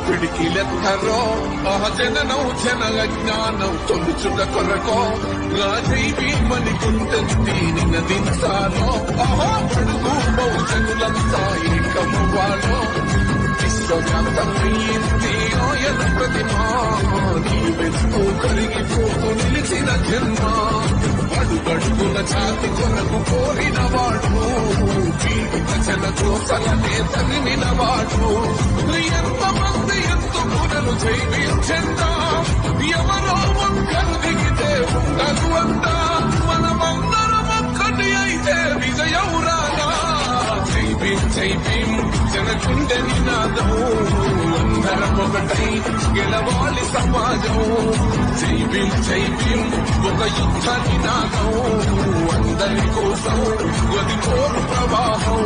పిడికిలెత్తరో జననం జన అజ్ఞానం తొలుచుట కొరకో నా దైవీమని గుండెత్తి నినదించాలో పడుగు బహుజనులంతా ఏకమవ్వాలో విశ్వవ్యాప్తమైంది ఆయన ప్రతిమా నీవెంతో కరిగిపోతూ నిలిచిన జన్మ అడుగడుగున జాతి కొరకు కోరిన వాడు పీడిత కోసలనే తరిమినవాడు ఎంతమంది ఎందుకునలు జైవించెందా ఎవరో ఒక్కరు దిగితే ఉండదు అంతా మనమందరం ఒక్కటి అయితే విజయం రాగా జై భీం జనకుండె నినాదం అందరం ఒకటై గెలవాలి సమాజం జై భీం ఒక యుద్ధ నినాదం అందరి కోసం గది కోరు ప్రవాహం